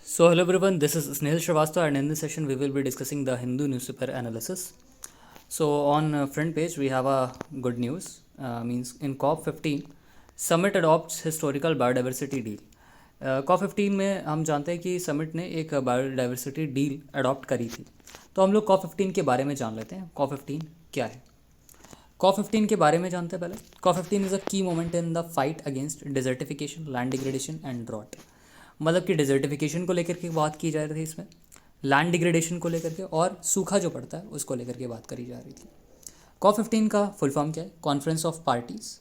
So hello everyone, this is Snehal Shrivastava and in this session we will be discussing the Hindu newspaper analysis. So on front page we have a good news, means in COP15 summit adopts historical biodiversity deal. COP15 में हम जानते हैं कि summit ने एक biodiversity deal adopt करी थी। तो हम लोग COP15 के बारे में जान लेते हैं COP15 क्या है। COP15 के बारे में जानते हैं पहले। COP15 is a key moment in the fight against desertification, land degradation and drought. मतलब कि डिजर्टिफिकेशन को लेकर के बात की जा रही थी इसमें, लैंड डिग्रेडेशन को लेकर के और सूखा जो पड़ता है उसको लेकर के बात करी जा रही थी। COP15 का फुल फॉर्म क्या है? कॉन्फ्रेंस ऑफ पार्टीज़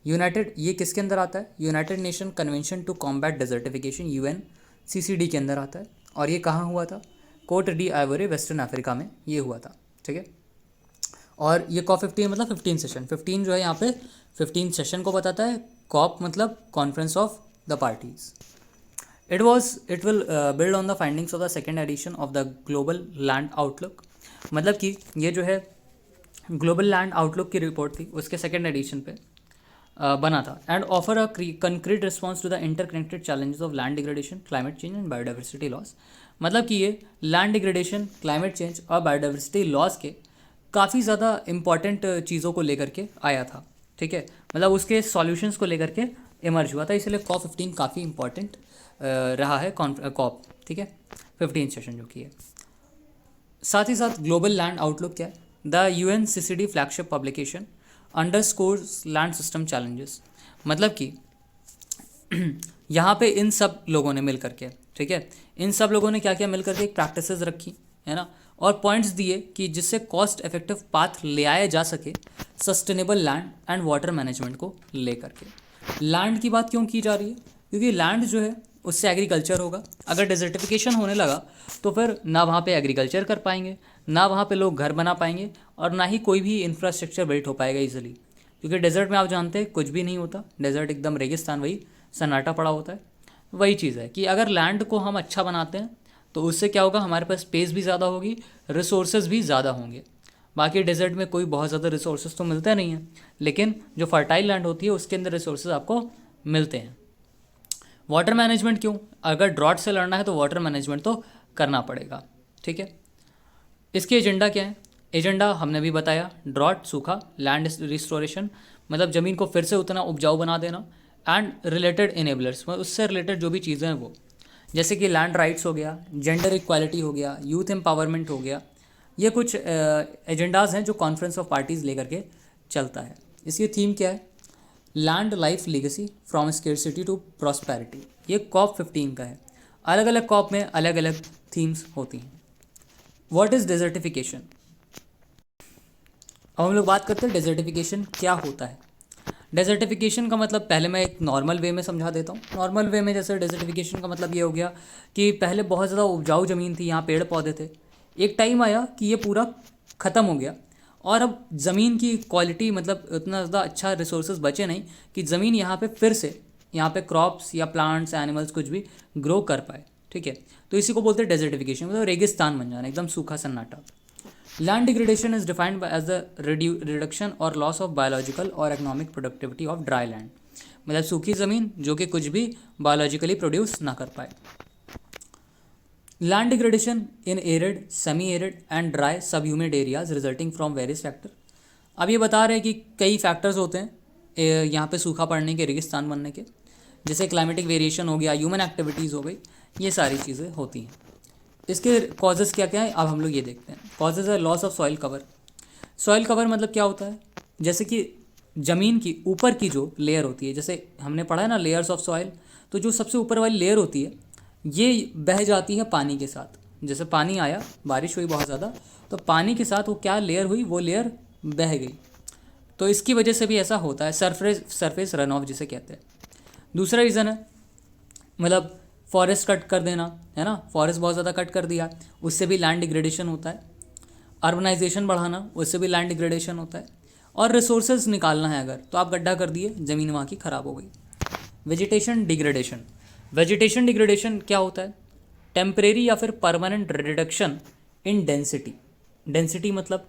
यूनाइटेड, ये किसके अंदर आता है? United Nation convention to combat desertification, UNCCD के अंदर आता है। और ये कहाँ हुआ था? Cote d' Ivoire, western Africa में ये हुआ था। ठीक है। और ये COP15 मतलब 15 सेशन, 15 जो है यहाँ पे 15 सेशन को बताता है। COP मतलब conference of the parties. It will build on the findings of the second edition of the Global Land Outlook। मतलब कि ये जो है ग्लोबल लैंड आउटलुक की रिपोर्ट थी, उसके सेकेंड एडिशन पे बना था। And offer a concrete response to the interconnected challenges of land degradation, climate change and biodiversity loss. मतलब कि ये लैंड डिग्रेडेशन, क्लाइमेट चेंज और बायोडाइवर्सिटी लॉस के काफ़ी ज़्यादा इंपॉर्टेंट चीज़ों को लेकर के आया था। ठीक है, मतलब उसके सॉल्यूशंस को लेकर के इमर्ज हुआ था, इसलिए COP15 काफ़ी इंपॉर्टेंट रहा है कॉप। ठीक है, 15 सेशन जो की है। साथ ही साथ ग्लोबल लैंड आउटलुक क्या है? The UNCCD flagship publication underscores land system challenges. मतलब कि यहाँ पे इन सब लोगों ने मिल करके, ठीक है, इन सब लोगों ने क्या क्या मिल करके एक प्रैक्टिसेस रखी है ना, और पॉइंट्स दिए कि जिससे कॉस्ट इफेक्टिव पाथ ले आया जा सके sustainable land and water management को ले करके। लैंड की बात क्यों की जा रही है? क्योंकि लैंड जो है उससे एग्रीकल्चर होगा। अगर डिजर्टिफिकेशन होने लगा तो फिर ना वहाँ पे एग्रीकल्चर कर पाएंगे, ना वहाँ पे लोग घर बना पाएंगे, और ना ही कोई भी इंफ्रास्ट्रक्चर बिल्ट हो पाएगा इजीली। क्योंकि डेजर्ट में आप जानते हैं कुछ भी नहीं होता, डेजर्ट एकदम रेगिस्तान, वही सन्नाटा पड़ा होता है। वही चीज़ है कि अगर लैंड को हम अच्छा बनाते हैं तो उससे क्या होगा, हमारे पास स्पेस भी ज़्यादा होगी, रिसोर्सेज भी ज़्यादा होंगे। बाकी डेजर्ट में कोई बहुत ज़्यादा रिसोर्सेज तो मिलते नहीं हैं, लेकिन जो फर्टाइल लैंड होती है उसके अंदर रिसोर्सेज आपको मिलते हैं। वाटर मैनेजमेंट क्यों? अगर ड्रॉट से लड़ना है तो वाटर मैनेजमेंट तो करना पड़ेगा। ठीक है, इसके एजेंडा क्या है? एजेंडा हमने भी बताया, ड्रॉट सूखा, लैंड रिस्टोरेशन मतलब ज़मीन को फिर से उतना उपजाऊ बना देना, एंड रिलेटेड इनेबलर्स मतलब उससे रिलेटेड जो भी चीज़ें हैं वो, जैसे कि लैंड राइट्स हो गया, जेंडर इक्वालिटी हो गया, यूथ एम्पावरमेंट हो गया। ये कुछ एजेंडाज हैं जो कॉन्फ्रेंस ऑफ पार्टीज़ लेकर के चलता है। इसकी थीम क्या है? Land life legacy from scarcity to prosperity. ये COP15 का है। अलग अलग कॉप में अलग अलग थीम्स होती हैं। What is desertification? अब हम लोग बात करते हैं डेजर्टिफिकेशन क्या होता है। डेजर्टिफिकेशन का मतलब पहले मैं एक नॉर्मल वे में समझा देता हूँ। नॉर्मल वे में जैसे डेजर्टिफिकेशन का मतलब ये हो गया कि पहले बहुत ज़्यादा उपजाऊ ज़मीन थी, यहाँ पेड़ पौधे थे, एक टाइम आया कि ये पूरा ख़त्म हो गया और अब ज़मीन की क्वालिटी मतलब उतना ज़्यादा अच्छा रिसोर्सेज बचे नहीं कि ज़मीन यहाँ पे फिर से यहाँ पे क्रॉप्स या प्लांट्स एनिमल्स कुछ भी ग्रो कर पाए। ठीक है, तो इसी को बोलते हैं डेजर्टिफिकेशन, मतलब रेगिस्तान बन जाना, एकदम सूखा सन्नाटा। Land degradation is defined as the reduction और लॉस ऑफ बायोलॉजिकल और economic productivity of dry land. मतलब सूखी ज़मीन जो कि कुछ भी बायोलॉजिकली प्रोड्यूस ना कर पाए। Land degradation in arid, semi arid and dry सब humid areas resulting from various factor. अब ये बता रहे हैं कि कई फैक्टर्स होते हैं यहाँ पे सूखा पड़ने के, रेगिस्तान बनने के, जैसे क्लाइमेटिक वेरिएशन हो गया, ह्यूमन एक्टिविटीज़ हो गई, ये सारी चीज़ें होती हैं। इसके कॉजेज़ क्या क्या है अब हम लोग ये देखते हैं। कॉजेज़ है loss of soil cover. Soil cover मतलब क्या होता है? जैसे कि ज़मीन की ऊपर की जो लेयर होती है, जैसे हमने पढ़ा है ना लेयर्स ऑफ सॉइल, तो जो सबसे ऊपर वाली लेयर होती है ये बह जाती है पानी के साथ। जैसे पानी आया, बारिश हुई बहुत ज़्यादा, तो पानी के साथ वो क्या लेयर हुई, वो लेयर बह गई। तो इसकी वजह से भी ऐसा होता है, सरफेस रन ऑफ जिसे कहते हैं। दूसरा रीज़न है मतलब फॉरेस्ट कट कर देना, है ना, फॉरेस्ट बहुत ज़्यादा कट कर दिया, उससे भी लैंड डिग्रेडेशन होता है। अर्बनाइजेशन बढ़ाना, उससे भी लैंड डिग्रेडेशन होता है। और रिसोर्सेज निकालना है अगर, तो आप गड्ढा कर दिए, ज़मीन वहाँ की ख़राब हो गई। Vegetation degradation. वेजिटेशन डिग्रेडेशन क्या होता है? टेम्परेरी या फिर permanent reduction in density. Density मतलब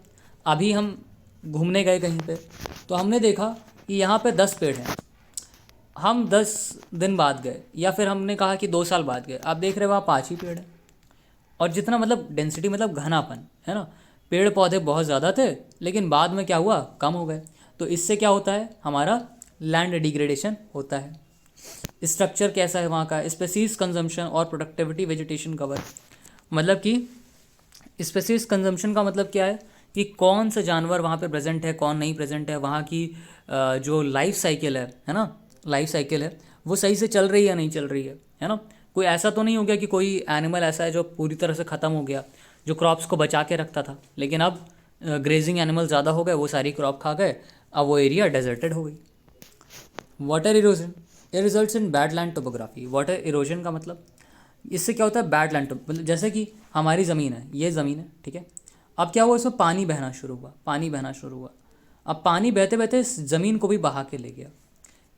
अभी हम घूमने गए कहीं पे, तो हमने देखा कि यहाँ पे 10 पेड़ हैं, हम 10 दिन बाद गए या फिर हमने कहा कि 2 साल बाद गए, आप देख रहे हो वहाँ 5 ही पेड़ हैं। और जितना मतलब डेंसिटी मतलब घनापन है ना, पेड़ पौधे बहुत ज़्यादा थे लेकिन बाद में क्या हुआ, कम हो गए। तो इससे क्या होता है, हमारा लैंड डिग्रेडेशन होता है। स्ट्रक्चर कैसा है वहाँ का, स्पेसीज कंजम्पशन और प्रोडक्टिविटी वेजिटेशन कवर। मतलब कि स्पेसीज कंजम्पशन का मतलब क्या है कि कौन से जानवर वहाँ पे प्रेजेंट है, कौन नहीं प्रेजेंट है, वहाँ की जो लाइफ साइकिल है ना, लाइफ साइकिल है वो सही से चल रही है या नहीं चल रही है ना। कोई ऐसा तो नहीं हो गया कि कोई एनिमल ऐसा है जो पूरी तरह से ख़त्म हो गया, जो क्रॉप्स को बचा के रखता था, लेकिन अब ग्रेजिंग एनिमल ज़्यादा हो गए, वो सारी क्रॉप खा गए, अब वो एरिया डेजर्टेड हो गई। वाटर इरोजन, ये results in bad land topography. Water erosion का मतलब इससे क्या होता है, बैड लैंड मतलब जैसे कि हमारी ज़मीन है, ये ज़मीन है, ठीक है। अब क्या हुआ, इसमें पानी बहना शुरू हुआ, पानी बहना शुरू हुआ। अब पानी बहते बहते इस ज़मीन को भी बहा के ले गया,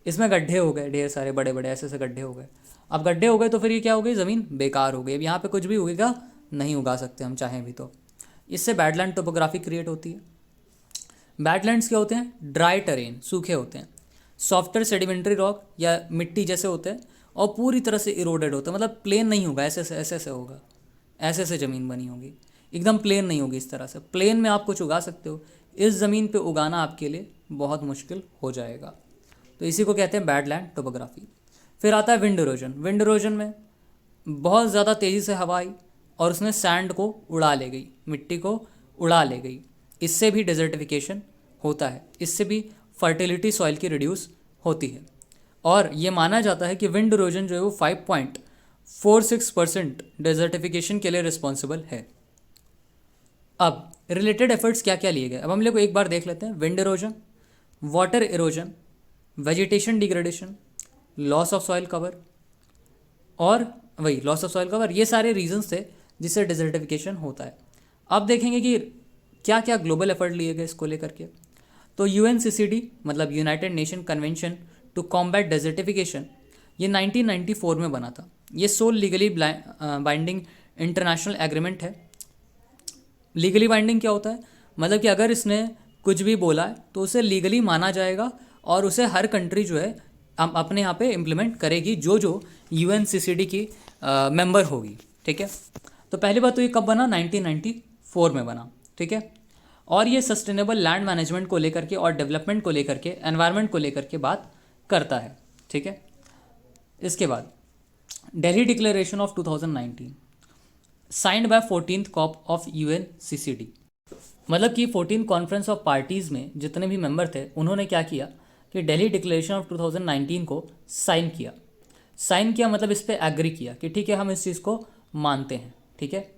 इसमें गड्ढे हो गए, ढेर सारे बड़े बड़े ऐसे ऐसे गड्ढे हो गए। अब गड्ढे हो गए तो फिर ये क्या हो गई, ज़मीन बेकार हो गई। अब यहाँ पे कुछ भी उगेगा नहीं, उगा सकते हम चाहें भी तो। इससे बैडलैंड टोपोग्राफी क्रिएट होती है। बैडलैंड्स क्या होते हैं, ड्राई टेरेन, सूखे होते हैं, सॉफ्टवेयर सेडिमेंट्री रॉक या मिट्टी जैसे होते हैं, और पूरी तरह से इरोडेड होता है, मतलब प्लेन नहीं होगा, ऐसे ऐसे होगा, ऐसे ऐसे ज़मीन बनी होगी, एकदम प्लेन नहीं होगी। इस तरह से प्लेन में आप कुछ उगा सकते हो, इस ज़मीन पे उगाना आपके लिए बहुत मुश्किल हो जाएगा। तो इसी को कहते हैं बैडलैंड टोपोग्राफी। फिर आता है विंड इरोजन। विंड इरोजन में बहुत ज़्यादा तेज़ी से हवा आई और उसने सैंड को उड़ा ले गई, मिट्टी को उड़ा ले गई। इससे भी डेजर्टिफिकेशन होता है, इससे भी फर्टिलिटी सॉइल की रिड्यूस होती है। और ये माना जाता है कि विंड इरोजन जो है वो 5.46% डेजर्टिफिकेशन के लिए रिस्पॉन्सिबल है। अब रिलेटेड एफर्ट्स क्या क्या लिए गए, अब हम लोग एक बार देख लेते हैं। Wind erosion, water erosion, vegetation degradation, loss of soil cover, और वही लॉस ऑफ सॉइल कवर, ये सारे रीजंस थे जिससे डिजर्टिफिकेशन होता है। अब देखेंगे कि क्या क्या ग्लोबल एफर्ट लिए गए इसको लेकर के। तो UNCCD मतलब United Nation convention to combat desertification, ये 1994 में बना था। ये sole legally binding international agreement है। लीगली बाइंडिंग क्या होता है, मतलब कि अगर इसने कुछ भी बोला है तो उसे लीगली माना जाएगा और उसे हर कंट्री जो है अपने यहाँ पे इम्प्लीमेंट करेगी, जो जो UNCCD की मेंबर होगी, ठीक है। तो पहली बात तो ये कब बना, 1994 में बना, ठीक है। और ये सस्टेनेबल लैंड मैनेजमेंट को लेकर के और डेवलपमेंट को लेकर के, एनवायरनमेंट को लेकर के बात करता है, ठीक है। इसके बाद Delhi declaration of 2019 signed by 14th corp of UNCCD। मतलब कि 14 कॉन्फ्रेंस ऑफ पार्टीज़ में जितने भी मेंबर थे उन्होंने क्या किया कि दिल्ली डिक्लेरेशन ऑफ 2019 को साइन किया। साइन किया मतलब इस पर एग्री किया कि ठीक है हम इस चीज़ को मानते हैं, ठीक है।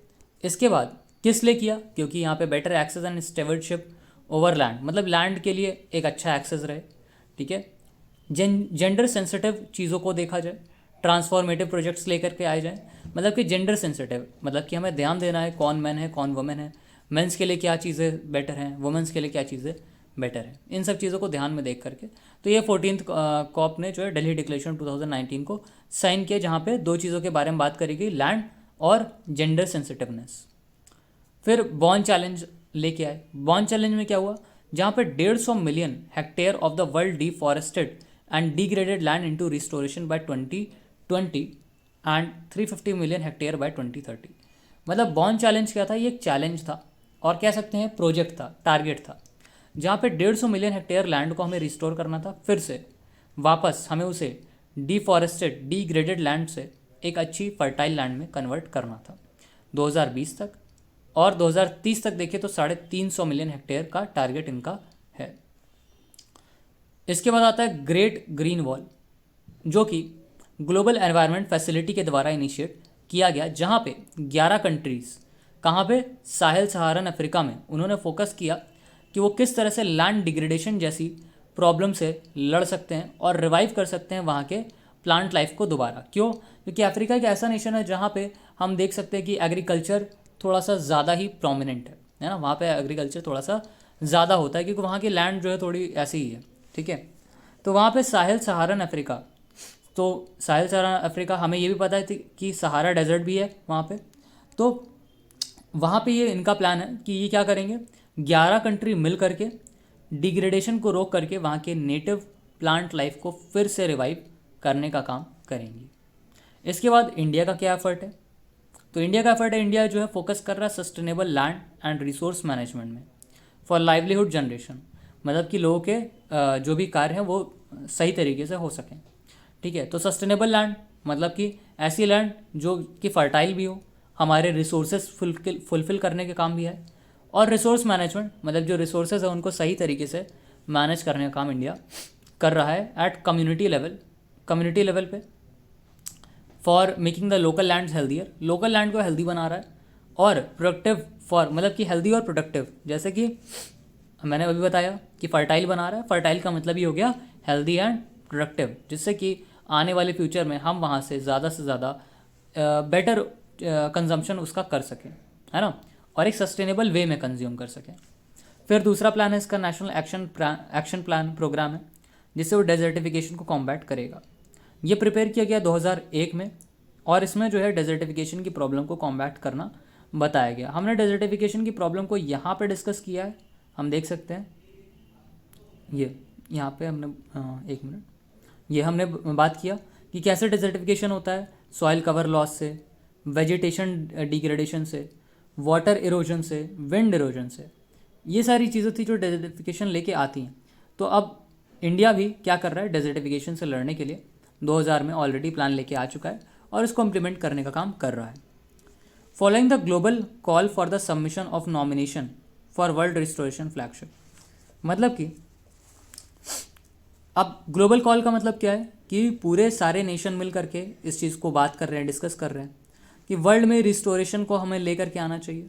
इसके बाद किस लिए किया, क्योंकि यहाँ पे better access and stewardship over land, मतलब लैंड के लिए एक अच्छा एक्सेस रहे, ठीक है। जेंडर सेंसिटिव चीज़ों को देखा जाए, ट्रांसफॉर्मेटिव प्रोजेक्ट्स लेकर के आए जाएँ, मतलब कि जेंडर सेंसिटिव मतलब कि हमें ध्यान देना है कौन मैन है कौन वुमेन है, मेंस के लिए क्या चीज़ें बेटर हैं, वुमेंस के लिए क्या चीज़ें बेटर है, इन सब चीज़ों को ध्यान में देख करके तो ये 14th कॉप ने जो है दिल्ली डिक्लेरेशन 2019 को साइन किया, जहाँ पे दो चीज़ों के बारे में बात करी गई, लैंड और जेंडर सेंसिटिवनेस। फिर बॉर्न चैलेंज लेके आए। बॉर्न चैलेंज में क्या हुआ, जहाँ पे 150 million hectare of the world deforested and degraded land into restoration by 2020 and 350 million hectare by 2030। मतलब बॉर्न चैलेंज क्या था, ये एक चैलेंज था और कह सकते हैं प्रोजेक्ट था, टारगेट था, जहाँ पे 150 मिलियन हेक्टेयर लैंड को हमें रिस्टोर करना था, फिर से वापस हमें उसे डिफॉरेस्टेड डिग्रेडेड लैंड से एक अच्छी फर्टाइल लैंड में कन्वर्ट करना था 2020 तक। और 2030 तक देखिए तो 350 मिलियन हेक्टेयर का टारगेट इनका है। इसके बाद आता है ग्रेट ग्रीन वॉल, जो कि ग्लोबल एनवायरनमेंट फैसिलिटी के द्वारा इनिशिएट किया गया, जहाँ पे 11 कंट्रीज़, कहाँ पे, साहेल सहारन अफ्रीका में उन्होंने फोकस किया कि वो किस तरह से लैंड डिग्रेडेशन जैसी प्रॉब्लम से लड़ सकते हैं और रिवाइव कर सकते हैं वहाँ के प्लांट लाइफ को दोबारा। क्यों, क्योंकि अफ्रीका एक ऐसा नेशन है जहाँ पे हम देख सकते हैं कि एग्रीकल्चर थोड़ा सा ज़्यादा ही प्रोमिनेंट है ना, वहाँ पे एग्रीकल्चर थोड़ा सा ज़्यादा होता है क्योंकि वहाँ की लैंड जो है थोड़ी ऐसी ही है, ठीक है। तो वहाँ पे साहेल सहारन अफ्रीका, तो साहेल सहारन अफ्रीका हमें ये भी पता है कि सहारा डेजर्ट भी है वहाँ पे, तो वहाँ पे ये इनका प्लान है कि ये क्या करेंगे, 11 कंट्री मिल करके डिग्रेडेशन को रोक करके वहाँ के नेटिव प्लांट लाइफ को फिर से रिवाइव करने का काम करेंगी। इसके बाद इंडिया का क्या एफर्ट है? तो इंडिया का एफर्ट है, इंडिया जो है फोकस कर रहा है sustainable land and resource management में फॉर लाइवलीहुड जनरेशन, मतलब कि लोगों के जो भी कार्य हैं वो सही तरीके से हो सकें। ठीक है, तो सस्टेनेबल लैंड मतलब कि ऐसी लैंड जो कि फर्टाइल भी हो, हमारे रिसोर्सेज फुलफिल करने के काम भी है। और रिसोर्स मैनेजमेंट मतलब जो रिसोर्सेज है उनको सही तरीके से मैनेज करने का काम इंडिया कर रहा है एट कम्युनिटी लेवल पे, for making the local land healthier, local land को हेल्दी बना रहा है, और प्रोडक्टिव फॉर मतलब कि हेल्दी और प्रोडक्टिव, जैसे कि मैंने अभी बताया कि फर्टाइल बना रहा है, फर्टाइल का मतलब ये हो गया हेल्दी एंड प्रोडक्टिव, जिससे कि आने वाले फ्यूचर में हम वहाँ से ज़्यादा बेटर कंजम्पशन उसका कर सकें, है ना, और एक सस्टेनेबल वे में कंज्यूम कर सकें। फिर दूसरा प्लान है इसका नेशनल एक्शन प्लान प्रोग्राम है, जिससे वो डेजर्टिफिकेशन को कॉम्बैट करेगा। ये प्रिपेयर किया गया 2001 में, और इसमें जो है डेजर्टिफिकेशन की प्रॉब्लम को कॉम्बैट करना बताया गया। हमने डेजर्टिफिकेशन की प्रॉब्लम को यहाँ पे डिस्कस किया है, हम देख सकते हैं ये यहाँ पे हमने एक मिनट, ये हमने बात किया कि कैसे डेजर्टिफिकेशन होता है, सॉइल कवर लॉस से, वेजिटेशन डिग्रेडेशन से, वाटर इरोजन से, विंड इरोजन से, ये सारी चीज़ें थी जो डेजर्टिफिकेशन लेके आती हैं। तो अब इंडिया भी क्या कर रहा है, डेजर्टिफिकेशन से लड़ने के लिए 2000 में ऑलरेडी प्लान लेके आ चुका है और इसको इम्प्लीमेंट करने का काम कर रहा है। Following the global call for the submission of nomination for world restoration flagship, मतलब कि अब ग्लोबल कॉल का मतलब क्या है कि पूरे सारे नेशन मिल करके इस चीज़ को बात कर रहे हैं, डिस्कस कर रहे हैं कि वर्ल्ड में रिस्टोरेशन को हमें लेकर के आना चाहिए।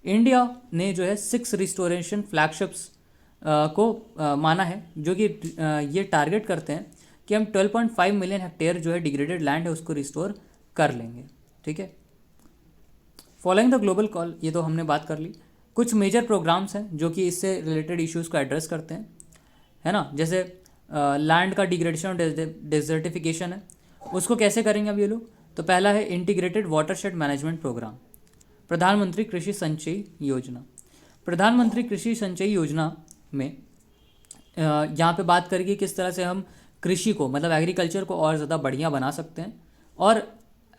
इंडिया ने जो है 6 रिस्टोरेशन फ्लैगशिप्स को माना है, जो कि ये टारगेट करते हैं कि हम 12.5 मिलियन हेक्टेयर जो है डिग्रेडेड लैंड है उसको रिस्टोर कर लेंगे। ठीक है, फॉलोइंग द ग्लोबल कॉल, ये तो हमने बात कर ली। कुछ मेजर प्रोग्राम्स हैं जो कि इससे रिलेटेड इश्यूज़ को एड्रेस करते हैं, है ना, जैसे लैंड का डिग्रेडेशन और डेजर्टिफिकेशन है, उसको कैसे करेंगे अब ये लोग। तो पहला है इंटीग्रेटेड वाटरशेड मैनेजमेंट प्रोग्राम, प्रधानमंत्री कृषि संचयी योजना। प्रधानमंत्री कृषि संचयी योजना में यहाँ पे बात करेगी किस तरह से हम कृषि को मतलब एग्रीकल्चर को और ज़्यादा बढ़िया बना सकते हैं। और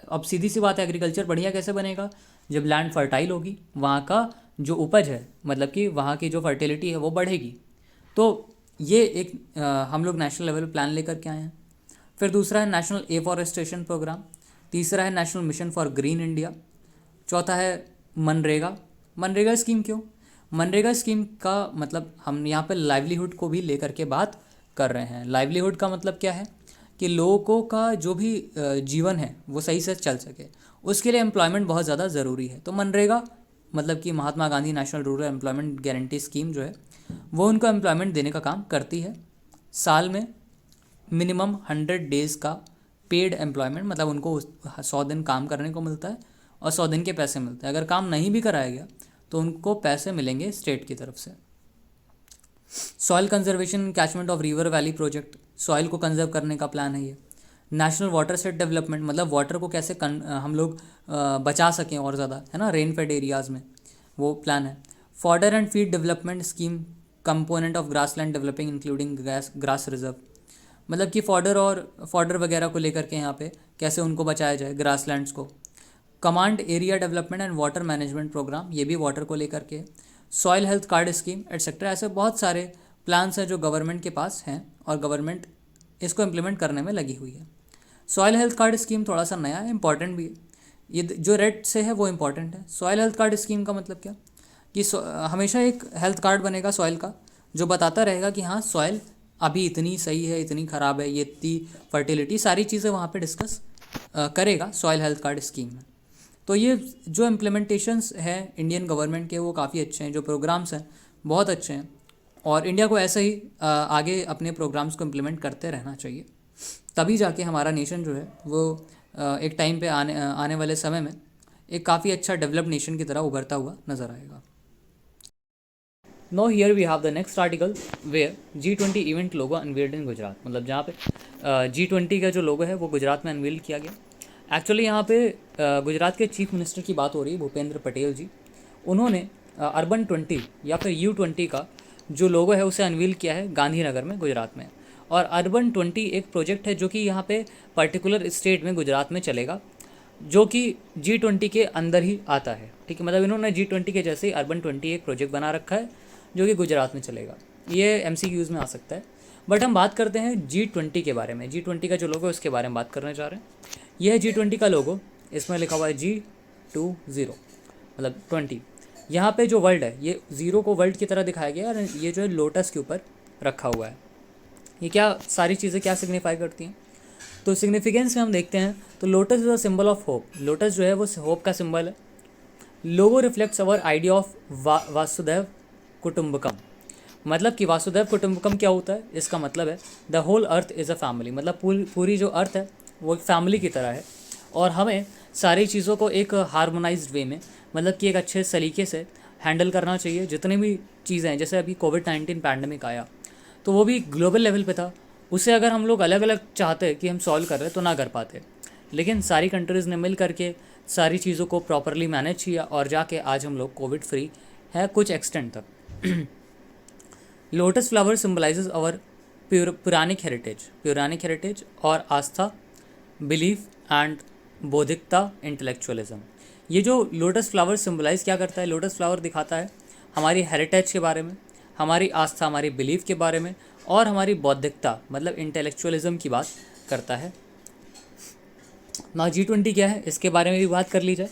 अब सीधी सी बात है, एग्रीकल्चर बढ़िया कैसे बनेगा, जब लैंड फर्टाइल होगी, वहाँ का जो उपज है मतलब कि वहाँ की जो फर्टिलिटी है वो बढ़ेगी। तो ये एक हम लोग नेशनल लेवल प्लान लेकर के आए हैं। फिर दूसरा है नेशनल एफॉरेस्टेशन प्रोग्राम, तीसरा है national mission for green India, चौथा है मनरेगा। मनरेगा स्कीम क्यों, मनरेगा स्कीम का मतलब हम यहाँ पे लाइवलीहुड को भी लेकर के बात कर रहे हैं। लाइवलीहुड का मतलब क्या है कि लोगों का जो भी जीवन है वो सही से चल सके, उसके लिए एम्प्लॉयमेंट बहुत ज़्यादा ज़रूरी है। तो मनरेगा मतलब कि Mahatma Gandhi national rural employment guarantee scheme जो है वो उनको एम्प्लॉयमेंट देने का काम करती है। साल में मिनिमम 100 डेज़ का पेड एम्प्लॉयमेंट, मतलब उनको 100 दिन काम करने को मिलता है और 100 दिन के पैसे मिलते हैं। अगर काम नहीं भी कराया गया तो उनको पैसे मिलेंगे स्टेट की तरफ से। Soil conservation catchment of river valley project, soil को कंजर्व करने का प्लान है ये। नेशनल वाटर सेट डेवलपमेंट, मतलब वाटर को कैसे हम लोग बचा सकें और ज़्यादा, है ना, रेन फेड एरियाज़ में, वो प्लान है। Fodder and feed development scheme, component of grassland developing including grass reserve, मतलब कि फॉडर वगैरह को लेकर के यहाँ पे कैसे उनको बचाया जाए ग्रासलैंड्स को। Command area development and water management programme, ये भी वाटर को लेकर के। Soil health card scheme etcetera, ऐसे बहुत सारे प्लान्स हैं जो गवर्नमेंट के पास हैं और गवर्नमेंट इसको इम्प्लीमेंट करने में लगी हुई है। सॉइल हेल्थ कार्ड स्कीम थोड़ा सा नया है, इंपॉर्टेंट भी है। ये जो रेड से है वो इंपॉर्टेंट है। सॉइल हेल्थ कार्ड स्कीम का मतलब क्या कि हमेशा एक हेल्थ कार्ड बनेगा सॉइल का, जो बताता रहेगा कि हाँ सॉइल अभी इतनी सही है, इतनी ख़राब है, ये इतनी फर्टिलिटी, सारी चीज़ें वहाँ पे डिस्कस करेगा सॉइल हेल्थ कार्ड स्कीम में। तो ये जो इम्प्लीमेंटेशंस हैं इंडियन गवर्नमेंट के वो काफ़ी अच्छे हैं, जो प्रोग्राम्स हैं बहुत अच्छे हैं, और इंडिया को ऐसे ही आगे अपने प्रोग्राम्स को इम्प्लीमेंट करते रहना चाहिए। तभी जाके हमारा नेशन जो है वो एक टाइम पे आने वाले समय में एक काफ़ी अच्छा डेवलप्ड नेशन की तरह उभरता हुआ नज़र आएगा। Now here we have the next article where G20 event logo unveiled in Gujarat, मतलब जहाँ पे G20 का जो लोगो है वो गुजरात में अनवील्ड किया गया। एक्चुअली यहाँ पे गुजरात के चीफ मिनिस्टर की बात हो रही है, भूपेंद्र पटेल जी। उन्होंने अर्बन 20 या फिर U20 का जो लोगो है उसे अनवील किया है गांधीनगर में, गुजरात में। और अर्बन 20 एक प्रोजेक्ट है जो कि यहाँ पे पर्टिकुलर स्टेट में गुजरात में चलेगा, जो कि G20 के अंदर ही आता है, ठीक है। मतलब इन्होंने G20 के जैसे ही अर्बन 20 एक प्रोजेक्ट बना रखा है जो कि गुजरात में चलेगा। ये MCQs में आ सकता है। बट हम बात करते हैं G20 के बारे में। G20 का जो लोगो है उसके बारे में बात करने जा रहे हैं। यह है G20 का लोगो, इसमें लिखा हुआ है G20 मतलब 20। यहाँ पे जो वर्ल्ड है, ये ज़ीरो को वर्ल्ड की तरह दिखाया गया है और ये जो है लोटस के ऊपर रखा हुआ है। ये क्या सारी चीज़ें क्या सिग्निफाई करती हैं, तो सिग्निफिकेंस में हम देखते हैं तो lotus is a symbol of hope. Lotus जो है वो होप का सिंबल है। Logo reflects our idea of वासुदेव कुटुंबकम। मतलब कि वासुदेव कुटुंबकम क्या होता है, इसका मतलब है the whole earth is a family. मतलब पूरी जो अर्थ है वो एक फैमिली की तरह है और हमें सारी चीज़ों को एक हार्मोनाइज्ड वे में, मतलब कि एक अच्छे तरीके से हैंडल करना चाहिए। जितनी भी चीज़ें हैं, जैसे अभी कोविड-19 पैंडमिक आया तो वो भी ग्लोबल लेवल पे था। उसे अगर हम लोग अलग अलग चाहते कि हम सॉल्व कर रहे तो ना कर पाते, लेकिन सारी कंट्रीज़ ने मिल करके सारी चीज़ों को प्रॉपरली मैनेज किया और जाके आज हम लोग कोविड फ्री है कुछ एक्सटेंट तक। Lotus flower symbolises our Puranic heritage और आस्था, बिलीफ एंड बौद्धिकता, इंटेलेक्चुअलिज्म। ये जो लोटस फ्लावर सिम्बलाइज क्या करता है, लोटस फ्लावर दिखाता है हमारी हेरिटेज के बारे में, हमारी आस्था, हमारी बिलीफ के बारे में और हमारी बौद्धिकता मतलब इंटेलेक्चुअलिज्म की बात करता है। ना G20 क्या है इसके बारे में भी बात कर ली जाए।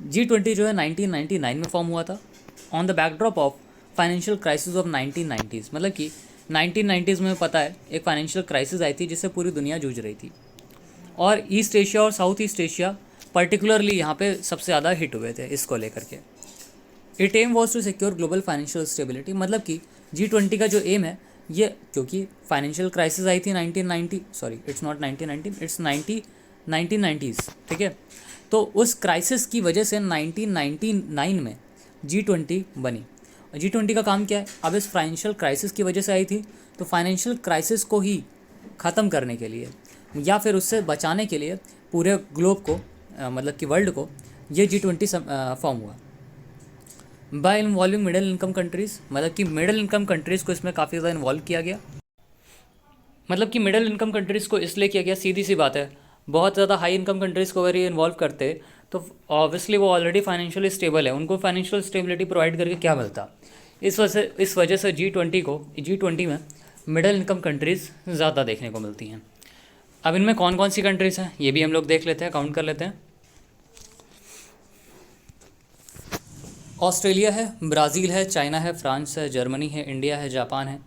G20 जो है 1999 में फॉर्म हुआ था on the backdrop of financial crisis of 1990s। मतलब कि 1990s में पता है एक फाइनेंशियल क्राइसिस आई थी जिससे पूरी दुनिया जूझ रही थी और ईस्ट एशिया और साउथ ईस्ट एशिया पर्टिकुलरली यहाँ पे सबसे ज़्यादा हिट हुए थे इसको लेकर के। It aim was to secure global financial stability. मतलब कि G20 का जो एम है ये, क्योंकि फाइनेंशियल क्राइसिस आई थी 1990, sorry it's not 1990, it's 1990s, ठीक है। तो उस क्राइसिस की वजह से 1999 में G20 बनी। और G20 का काम क्या है, अब इस फाइनेंशियल क्राइसिस की वजह से आई थी तो फाइनेंशियल क्राइसिस को ही ख़त्म करने के लिए या फिर उससे बचाने के लिए पूरे ग्लोब को मतलब कि वर्ल्ड को ये G20 फॉर्म हुआ bye involving middle income countries. मतलब कि मिडिल इनकम कंट्रीज़ को इसमें काफ़ी ज़्यादा इन्वॉल्व किया गया। मतलब कि मिडिल इनकम कंट्रीज़ को इसलिए किया गया, सीधी सी बात है, बहुत ज़्यादा हाई इनकम कंट्रीज़ को अगर ये इन्वॉल्व करते तो ऑब्वियसली वो ऑलरेडी फाइनेंशियली स्टेबल है, उनको फाइनेंशियल स्टेबिलिटी प्रोवाइड करके क्या मिलता। इस वजह से G20 में मिडिल इनकम कंट्रीज़ ज़्यादा देखने को मिलती हैं। अब इनमें कौन कौन सी कंट्रीज़ हैं ये भी हम लोग देख लेते हैं, काउंट कर लेते हैं। ऑस्ट्रेलिया है, ब्राज़ील है, चाइना है, फ्रांस है, जर्मनी है, इंडिया है, जापान है,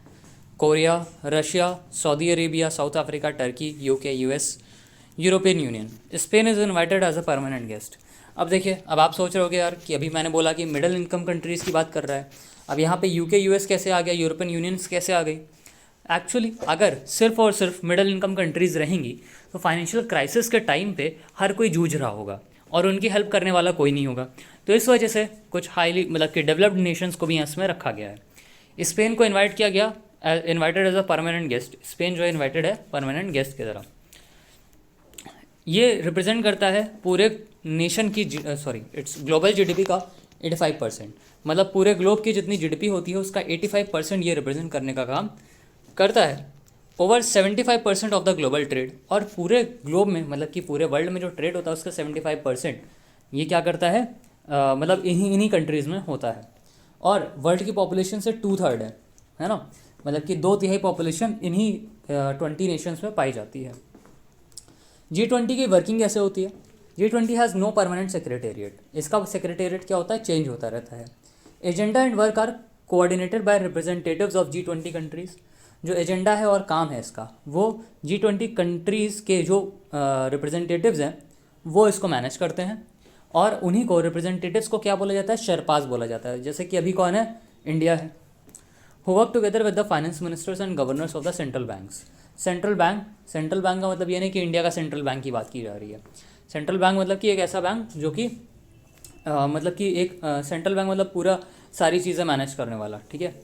Korea, Russia, Saudi Arabia, South Africa, Turkey, UK, US, European Union. Spain is invited as a permanent guest. अब देखिए, अब आप सोच रहे होगे यार कि अभी मैंने बोला कि मिडिल इनकम कंट्रीज़ की बात कर रहा है, अब यहाँ पे UK, US कैसे आ गया, यूरोपियन यूनियंस कैसे आ गई। एक्चुअली अगर सिर्फ और सिर्फ मिडिल इनकम कंट्रीज़ रहेंगी तो फाइनेंशियल क्राइसिस के टाइम पे हर कोई जूझ रहा होगा और उनकी हेल्प करने वाला कोई नहीं होगा। तो इस वजह से कुछ हाईली मतलब कि डेवलप्ड नेशंस को भी इसमें रखा गया है। स्पेन को इन्वाइट किया गया, invited as a permanent guest. Spain जो है इन्वाइटेड है परमानेंट गेस्ट की तरह। ये रिप्रेजेंट करता है पूरे नेशन की इट्स ग्लोबल GDP का 85%। मतलब पूरे ग्लोब की जितनी GDP होती है उसका 85% ये रिप्रेजेंट करने का काम करता है। Over 75% of the global trade, और पूरे ग्लोब में मतलब कि पूरे वर्ल्ड में जो ट्रेड होता है उसका 75% ये क्या करता है, मतलब इन्हीं कंट्रीज़ में होता है। और वर्ल्ड की पॉपुलेशन से 2/3 है ना, मतलब कि 2/3 पॉपुलेशन इन्हीं 20 नेशंस में पाई जाती है। G20 की वर्किंग कैसे होती है, G20 has no permanent secretariat. इसका सेक्रेटेरिएट क्या होता है, चेंज होता रहता है। Agenda and work are coordinated by representatives of G20 countries. जो एजेंडा है और काम है इसका वो G20 कंट्रीज़ के जो रिप्रेजेंटेटिव्स हैं वो इसको मैनेज करते हैं। और उन्हीं को रिप्रेजेंटेटिव्स को क्या बोला जाता है, शेरपास बोला जाता है। जैसे कि अभी कौन है, इंडिया है। Who work together with the finance ministers and governors of the central banks. Central bank का मतलब ये नहीं कि इंडिया का सेंट्रल बैंक की बात की जा रही है। सेंट्रल बैंक मतलब कि एक ऐसा बैंक जो कि मतलब कि एक सेंट्रल बैंक मतलब पूरा सारी चीज़ें मैनेज करने वाला, ठीक है।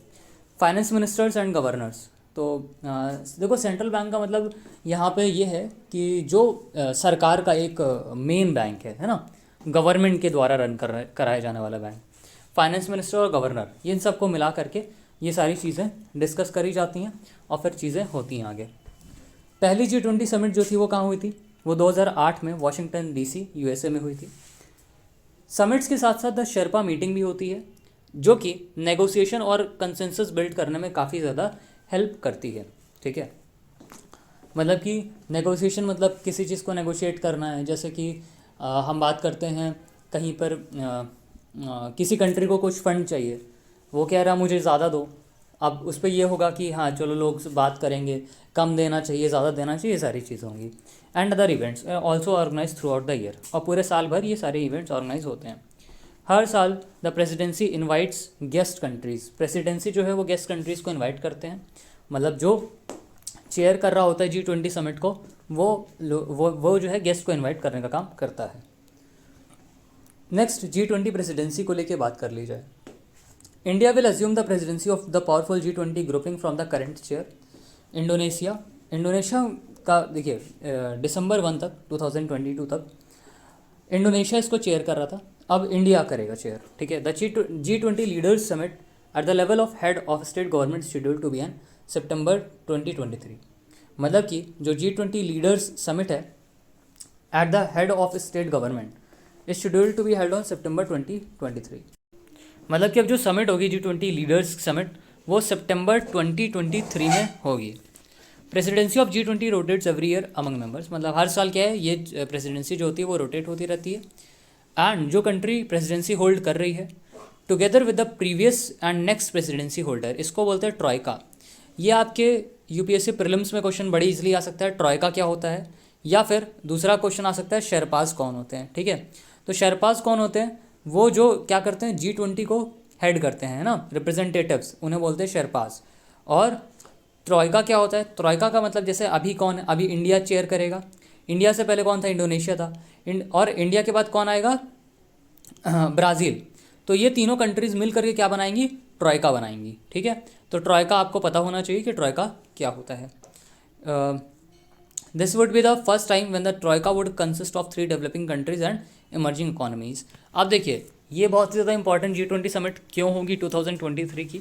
फाइनेंस मिनिस्टर्स एंड गवर्नर्स, तो देखो सेंट्रल बैंक का मतलब यहाँ पे ये है कि जो सरकार का एक मेन बैंक है ना, गवर्नमेंट के द्वारा रन कराया जाने वाला बैंक। फाइनेंस मिनिस्टर और गवर्नर इन सबको मिला करके ये सारी चीज़ें डिस्कस करी जाती हैं और फिर चीज़ें होती हैं आगे। पहली G20 समिट जो थी वो कहाँ हुई थी? वो 2008 में वाशिंगटन DC USA में हुई थी। समिट्स के साथ साथ द शेरपा मीटिंग भी होती है, जो कि नेगोशिएशन और कंसेंसस बिल्ड करने में काफ़ी ज़्यादा हेल्प करती है। ठीक है, मतलब कि नेगोशिएशन मतलब किसी चीज़ को नेगोशिएट करना है, जैसे कि हम बात करते हैं कहीं पर किसी कंट्री को कुछ फंड चाहिए, वो कह रहा मुझे ज़्यादा दो। अब उस पर ये होगा कि हाँ चलो लोग बात करेंगे, कम देना चाहिए ज़्यादा देना चाहिए, ये सारी चीज़ें होंगी। And other events also organise throughout the year, और पूरे साल भर ये सारे इवेंट्स ऑर्गेनाइज होते हैं। हर साल the presidency invites guest countries, presidency जो है वो गेस्ट कंट्रीज़ को इनवाइट करते हैं, मतलब जो चेयर कर रहा होता है G20 समिट को, वो जो है गेस्ट को इनवाइट करने का काम करता है। नेक्स्ट G20 प्रेसिडेंसी को लेके बात कर ली जाए। India will assume the presidency of the powerful G20 grouping from the current chair Indonesia का। देखिए दिसंबर 1 तक 2022 तक इंडोनेशिया इसको चेयर कर रहा था, अब इंडिया करेगा चेयर। ठीक है, the G20 leaders summit at the level of head of state government schedule to be in September 2023। मतलब कि जो G20 लीडर्स समिट है at the head of state government is schedule to be held on September 2023। मतलब कि अब जो summit होगी G20 leaders summit, वो सितंबर 2023 में होगी। Presidency of G20 rotates every year among members, मतलब हर साल क्या है ये प्रेसिडेंसी जो होती है वो रोटेट होती रहती है। एंड जो कंट्री प्रेसिडेंसी होल्ड कर रही है together with the previous and next presidency holder, इसको बोलते हैं ट्रॉयका। ये आपके UPSC प्रीलिम्स में क्वेश्चन बड़ी इजीली आ सकता है, ट्रॉयका क्या होता है, या फिर दूसरा क्वेश्चन आ सकता है शेरपाज कौन होते हैं। ठीक है, तो शेरपाज कौन होते हैं? वो जो क्या करते हैं G20 को हेड करते हैं, है ना, रिप्रेजेंटेटिव्स, उन्हें बोलते हैं शेरपाज। और ट्रॉयका क्या होता है? ट्रॉयका का मतलब जैसे अभी कौन है, अभी इंडिया चेयर करेगा, इंडिया से पहले कौन था? इंडोनेशिया था, और इंडिया के बाद कौन आएगा? ब्राज़ील। तो ये तीनों कंट्रीज़ मिल करके क्या बनाएंगी? ट्रॉयका बनाएंगी। ठीक है, तो ट्रॉयका आपको पता होना चाहिए कि ट्रॉयका क्या होता है। This would be the first time when the troika would consist of 3 developing countries and emerging economies. अब देखिए ये बहुत ज़्यादा इंपॉर्टेंट G20 समिट क्यों होगी 2023 की,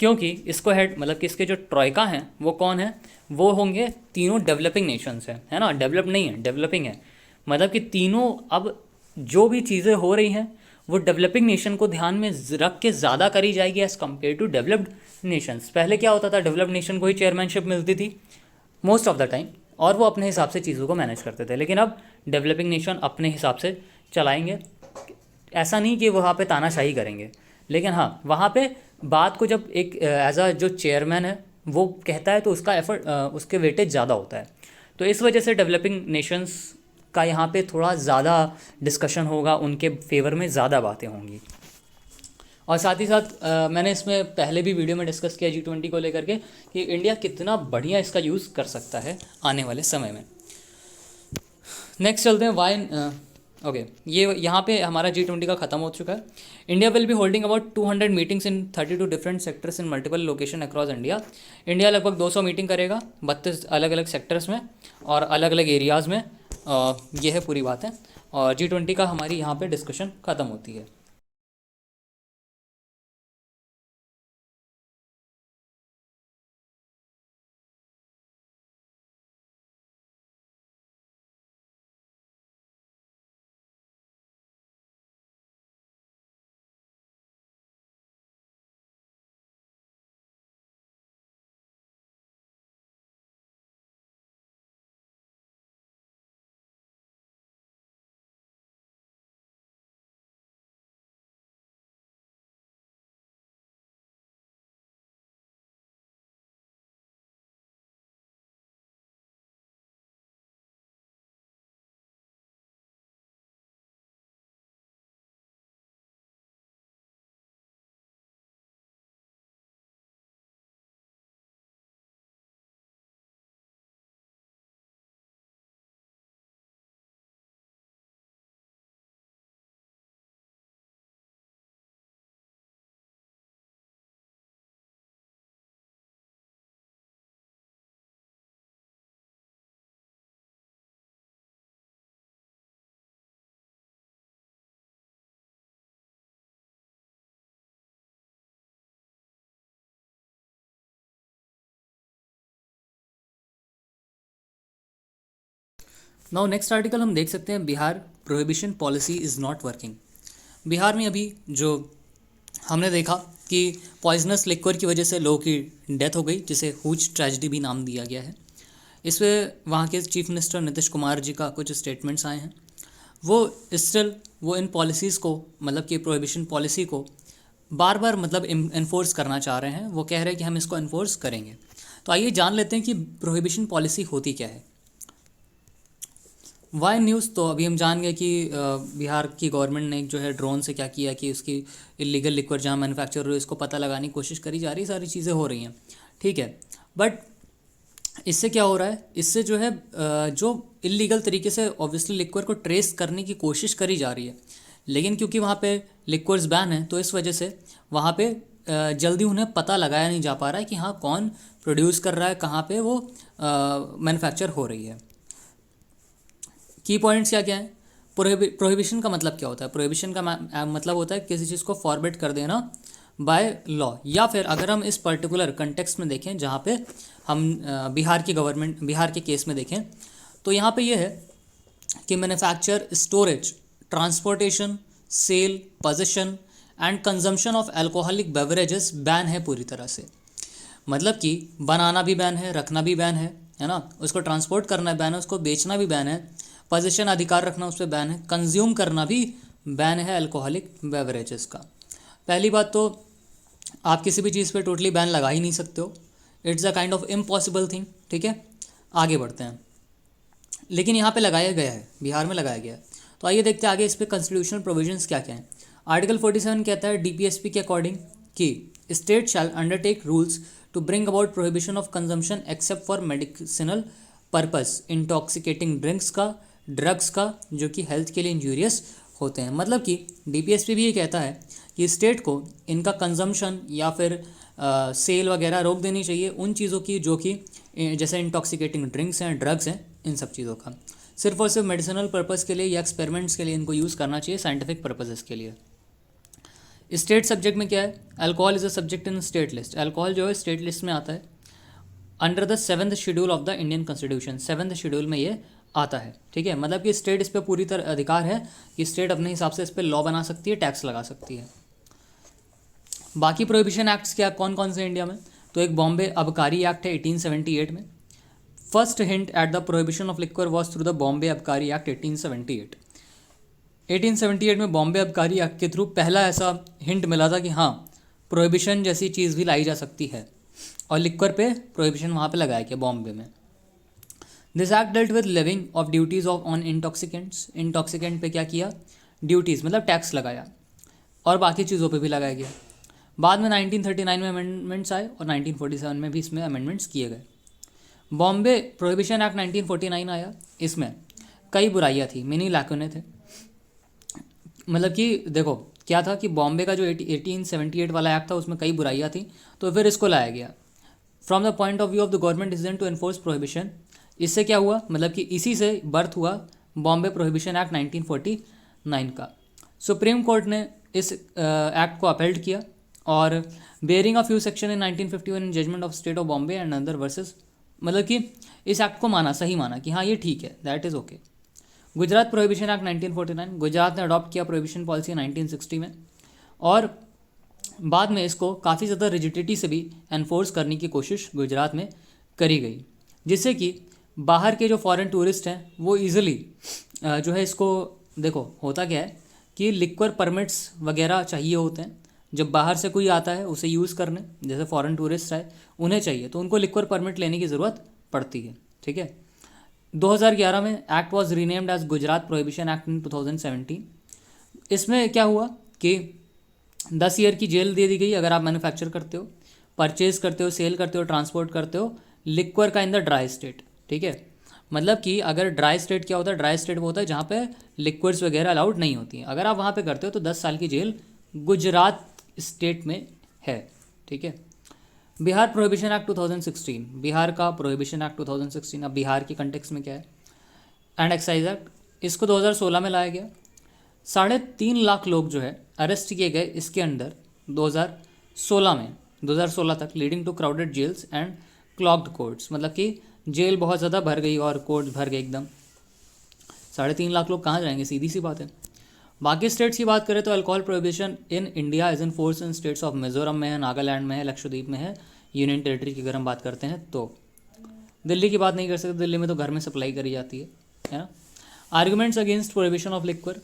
क्योंकि इसको हेड मतलब कि इसके जो ट्रॉयका हैं वो कौन है? वो होंगे तीनों डेवलपिंग नेशंस हैं, है ना, डेवलप नहीं है, डेवलपिंग है। मतलब कि तीनों अब जो भी चीज़ें हो रही हैं वो डेवलपिंग नेशन को ध्यान में रख के ज़्यादा करी जाएगी as compare to developed nations. पहले क्या होता था? डेवलप्ड नेशन को ही चेयरमैनशिप मिलती थी मोस्ट ऑफ द टाइम, और वो अपने हिसाब से चीज़ों को मैनेज करते थे। लेकिन अब डेवलपिंग नेशन अपने हिसाब से चलाएंगे, ऐसा नहीं कि वहाँ पे तानाशाही करेंगे, लेकिन हाँ वहाँ पे बात को जब एक एज अ जो चेयरमैन है वो कहता है तो उसका एफर्ट उसके वेटेज ज़्यादा होता है। तो इस वजह से डेवलपिंग नेशंस का यहाँ पे थोड़ा ज़्यादा डिस्कशन होगा, उनके फेवर में ज़्यादा बातें होंगी। और साथ ही साथ मैंने इसमें पहले भी वीडियो में डिस्कस किया G20 को लेकर के कि इंडिया कितना बढ़िया इसका यूज़ कर सकता है आने वाले समय में। नेक्स्ट चलते हैं वाई। ओके, ये यहाँ पे हमारा G20 का ख़त्म हो चुका है। India will be holding about 200 meetings in 32 different sectors in multiple location across India. India लगभग 200 मीटिंग करेगा 32 अलग अलग सेक्टर्स में और अलग अलग एरियाज़ में। ये है पूरी बात है, और G20 का हमारी यहाँ पे डिस्कशन ख़त्म होती है। नाउ नेक्स्ट आर्टिकल हम देख सकते हैं, Bihar prohibition policy is not working. Bihar में अभी जो हमने देखा कि पॉइजनस लिक्वर की वजह से लोगों की डेथ हो गई, जिसे हुज ट्रेजिडी भी नाम दिया गया है। इसमें वहाँ के चीफ मिनिस्टर नीतीश कुमार जी का कुछ स्टेटमेंट्स आए हैं। वो स्टिल वो इन पॉलिसीज़ को, मतलब कि प्रोहिबिशन पॉलिसी को बार बार मतलब इन्फोर्स करना चाह रहे हैं। वो कह रहे हैं कि हम इसको इन्फोर्स करेंगे। तो आइए जान लेते हैं कि प्रोहिबिशन पॉलिसी होती क्या है। वाई न्यूज़, तो अभी हम जान गए कि बिहार की गवर्नमेंट ने जो है ड्रोन से क्या किया कि उसकी इलीगल लिक्वर जहाँ मैन्युफैक्चर हो रही है इसको पता लगाने की कोशिश करी जा रही है, सारी चीज़ें हो रही हैं, ठीक है। बट इससे क्या हो रहा है, इससे जो है जो इलीगल तरीके से ऑब्वियसली लिक्वर को ट्रेस करने की कोशिश करी जा रही है, लेकिन क्योंकि वहाँ पे लिक्वर्स बैन है तो इस वजह से वहाँ पे जल्दी उन्हें पता लगाया नहीं जा पा रहा है कि हाँ कौन प्रोड्यूस कर रहा है, कहाँ पे वो मैन्युफैक्चर हो रही है। की पॉइंट्स क्या क्या है। प्रोहिबिशन का मतलब क्या होता है? प्रोहिबिशन का मतलब होता है किसी चीज़ को फॉरबिड कर देना बाय लॉ, या फिर अगर हम इस पर्टिकुलर कंटेक्स्ट में देखें जहाँ पे हम बिहार के केस में देखें, तो यहाँ पे ये है कि manufacture, storage, transportation, sale, possession and consumption of alcoholic beverages ban है पूरी तरह से। मतलब कि बनाना भी बैन है, रखना भी बैन है ना, उसको ट्रांसपोर्ट करना बैन है, उसको बेचना भी बैन है, पोजीशन अधिकार रखना उस पर बैन है, कंज्यूम करना भी बैन है अल्कोहलिक बेवरेजेस का। पहली बात तो आप किसी भी चीज़ पे टोटली बैन लगा ही नहीं सकते हो, it's a kind of impossible thing, ठीक है। आगे बढ़ते हैं, लेकिन यहाँ पे लगाया गया है, बिहार में लगाया गया है। तो आइए देखते हैं आगे इस पर कॉन्स्टिट्यूशनल प्रोविजंस क्या क्या हैं। आर्टिकल 47 कहता है डीपीएसपी के अकॉर्डिंग कि state shall undertake rules to bring about prohibition of consumption except for medicinal purpose intoxicating drinks का, ड्रग्स का, जो कि हेल्थ के लिए इंजूरियस होते हैं। मतलब कि डीपीएसपी भी ये कहता है कि स्टेट को इनका कंजम्पशन या फिर सेल वगैरह रोक देनी चाहिए उन चीज़ों की जो कि जैसे इंटॉक्सिकेटिंग ड्रिंक्स हैं, ड्रग्स हैं, इन सब चीज़ों का सिर्फ और सिर्फ मेडिसिनल पर्पज़ के लिए या एक्सपेरिमेंट्स के लिए इनको यूज़ करना चाहिए, साइंटिफिक पर्पजेज़ के लिए। स्टेट सब्जेक्ट में क्या है, alcohol is a subject in state list. Alcohol जो है स्टेट लिस्ट में आता है under the 7th schedule of the Indian constitution. 7th schedule में ये आता है, ठीक है। मतलब कि स्टेट इस पर पूरी तरह अधिकार है कि स्टेट अपने हिसाब से इस पर लॉ बना सकती है, टैक्स लगा सकती है। बाकी प्रोहिबिशन एक्ट्स क्या कौन कौन से इंडिया में, तो एक बॉम्बे अबकारी एक्ट है 1878 में। First hint at the prohibition of liquor was through the Bombay अबकारी एक्ट 1878। 1878 में बॉम्बे अबकारी एक्ट के थ्रू पहला ऐसा हिंट मिला था कि हाँ प्रोहिबिशन जैसी चीज़ भी लाई जा सकती है, और लिक्वर पे प्रोहिबिशन वहाँ पे लगाया गया बॉम्बे में। This act dealt with levying of duties of on intoxicants. Intoxicant पे क्या किया, ड्यूटीज़ मतलब टैक्स लगाया, और बाकी चीज़ों पे भी लगाया गया। बाद में 1939 में अमेंडमेंट्स आए और 1947 में भी इसमें अमेंडमेंट्स किए गए। बॉम्बे प्रोहिबिशन एक्ट 1949 आया, इसमें कई बुराइयाँ थी, मिनी लैकुने थे। मतलब कि देखो क्या था कि बॉम्बे का जो 1878 वाला एक्ट था उसमें कई बुराइयाँ थी, तो फिर इसको लाया गया। From the point of view of the government decision to enforce prohibition, इससे क्या हुआ, मतलब कि इसी से बर्थ हुआ बॉम्बे प्रोहिबिशन एक्ट 1949 का। सुप्रीम कोर्ट ने इस एक्ट को अपहेल्ड किया, और bearing a few section in 1951 in judgment of state of Bombay and other versus, मतलब कि इस एक्ट को माना, सही माना कि हाँ ये ठीक है, that is okay. Gujarat prohibition act 1949, Gujarat ने अडॉप्ट किया प्रोहिबिशन पॉलिसी 1960 में, और बाद में इसको काफ़ी ज़्यादा रिजिडिटी से भी एनफोर्स करने की कोशिश गुजरात में करी गई, जिससे कि बाहर के जो फॉरेन टूरिस्ट हैं वो ईज़िली जो है इसको, देखो होता क्या है कि लिक्वर परमिट्स वगैरह चाहिए होते हैं जब बाहर से कोई आता है उसे यूज़ करने, जैसे फॉरेन टूरिस्ट आए उन्हें चाहिए तो उनको लिक्वर परमिट लेने की ज़रूरत पड़ती है, ठीक है। 2011 में act was renamed as Gujarat prohibition act in 2017। इसमें क्या हुआ कि 10 ईयर की जेल दे दी गई अगर आप मैन्युफैक्चर करते हो, परचेज करते हो, सेल करते हो, ट्रांसपोर्ट करते हो लिक्वर का इन द ड्राई स्टेट, ठीक है। मतलब कि अगर ड्राई स्टेट क्या होता है, ड्राई स्टेट वो होता है जहाँ पे लिक्विड्स वगैरह अलाउड नहीं होती हैं, अगर आप वहाँ पे करते हो तो 10 साल की जेल गुजरात स्टेट में है, ठीक है। बिहार प्रोहिबिशन एक्ट 2016, बिहार का प्रोहिबिशन एक्ट 2016, अब बिहार के कंटेक्स में क्या है, एंड एक्साइज एक्ट, इसको 2016 में लाया गया। 3.5 लाख लोग जो है अरेस्ट किए गए इसके अंदर 2016 तक, leading to crowded jails and clogged courts, मतलब कि जेल बहुत ज़्यादा भर गई और कोर्ट्स भर गए एकदम। 3.5 लाख लोग कहाँ जाएंगे, सीधी सी बात है। बाकी स्टेट्स की बात करें तो alcohol prohibition in India is in force in states of Mizoram में है, नागालैंड में है, लक्षद्वीप में है, यूनियन टेरिटरी की अगर हम बात करते हैं तो। दिल्ली की बात नहीं कर सकते, दिल्ली में तो घर में सप्लाई करी जाती है ना। Arguments against prohibition of liquor.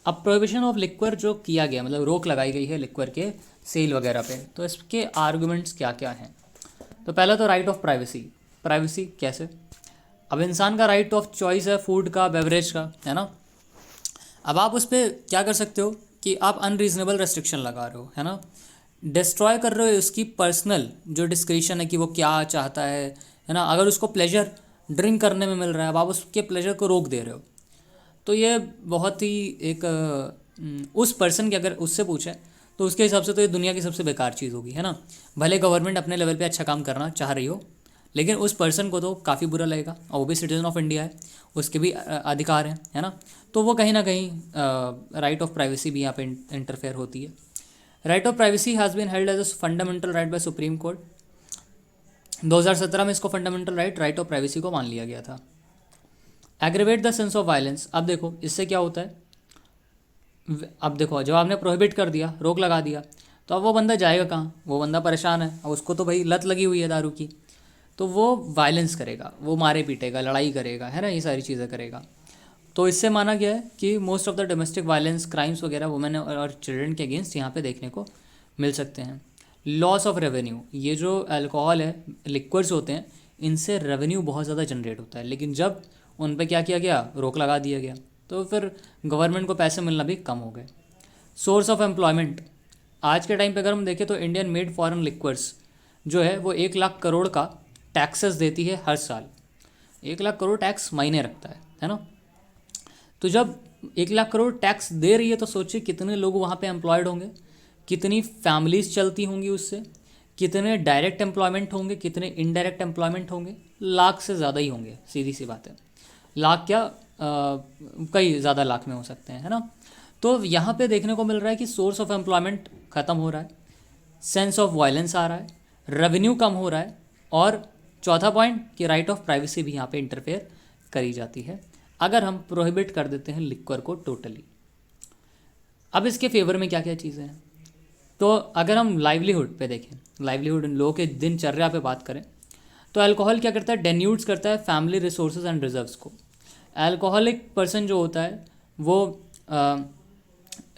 अब प्रोहिबिशन ऑफ लिक्वर जो किया गया, मतलब रोक लगाई गई है लिक्वर के सेल वगैरह पे, तो इसके आर्गूमेंट्स क्या क्या हैं। तो पहला तो राइट ऑफ प्राइवेसी। प्राइवेसी कैसे, अब इंसान का राइट ऑफ चॉइस है फूड का, बेवरेज का, है ना। अब आप उस पर क्या कर सकते हो कि आप अनरीजनेबल रेस्ट्रिक्शन लगा रहे हो, है ना, डिस्ट्रॉय कर रहे हो उसकी पर्सनल जो डिस्क्रिशन है कि वो क्या चाहता है ना। अगर उसको प्लेजर ड्रिंक करने में मिल रहा है, अब आप उसके प्लेजर को रोक दे रहे हो, तो ये बहुत ही एक उस पर्सन के अगर उससे पूछे तो उसके हिसाब से तो ये दुनिया की सबसे बेकार चीज़ होगी, है ना। भले गवर्नमेंट अपने लेवल पे अच्छा काम करना चाह रही हो, लेकिन उस पर्सन को तो काफ़ी बुरा लगेगा, और वो भी सिटीजन ऑफ इंडिया है, उसके भी अधिकार हैं, है ना। तो वो कहीं ना कहीं राइट ऑफ प्राइवेसी भी यहाँ पे इंटरफेयर होती है। Right of privacy has been held as a fundamental right by supreme court. 2017 में इसको फंडामेंटल राइट ऑफ प्राइवेसी को मान लिया गया था। Aggravate the sense of violence. अब देखो इससे क्या होता है, अब देखो जब आपने प्रोहिबिट कर दिया, रोक लगा दिया, तो अब वो बंदा जाएगा कहाँ, वो बंदा परेशान है, और उसको तो भाई लत लगी हुई है दारू की, तो वो वायलेंस करेगा, वो मारे पीटेगा, लड़ाई करेगा, है ना, ये सारी चीज़ें करेगा। तो इससे माना गया है कि most of the domestic violence crimes वगैरह वुमेन और चिल्ड्रन के अगेंस्ट यहाँ पे देखने को मिल सकते हैं। लॉस ऑफ रेवेन्यू, ये जो अल्कोहल है, लिक्वर्स होते हैं, इनसे रेवेन्यू बहुत ज़्यादा जनरेट होता है, लेकिन जब उन पर क्या किया गया, रोक लगा दिया गया, तो फिर गवर्नमेंट को पैसे मिलना भी कम हो गए। सोर्स ऑफ एम्प्लॉयमेंट, आज के टाइम पे अगर हम देखें तो इंडियन मेड फॉरेन लिक्वर्स जो है वो 1 लाख करोड़ का टैक्सेस देती है हर साल। 1 लाख करोड़ टैक्स मायने रखता है ना। तो जब 1 लाख करोड़ टैक्स दे रही है तो सोचिए कितने लोग वहाँ पे एम्प्लॉयड होंगे, कितनी फैमिलीज चलती होंगी उससे, कितने डायरेक्ट एम्प्लॉयमेंट होंगे, कितने इनडायरेक्ट एम्प्लॉयमेंट होंगे, लाख से ज़्यादा ही होंगे, सीधी सी बात है। लाख क्या कई ज़्यादा लाख में हो सकते हैं, है ना। तो यहाँ पे देखने को मिल रहा है कि सोर्स ऑफ एम्प्लॉयमेंट ख़त्म हो रहा है, सेंस ऑफ वायलेंस आ रहा है, रेवेन्यू कम हो रहा है, और चौथा पॉइंट कि राइट ऑफ प्राइवेसी भी यहाँ पे इंटरफेयर करी जाती है अगर हम प्रोहिबिट कर देते हैं लिक्वर को टोटली। अब इसके फेवर में क्या क्या चीज़ें हैं, तो अगर हम लाइवलीहुड पे देखें, लाइवलीहुड इन लोगों के दिनचर्या पे बात करें, तो अल्कोहल क्या करता है, डेन्यूट्स करता है फैमिली रिसोर्सेज एंड रिजर्व्स को। अल्कोहलिक पर्सन जो होता है वो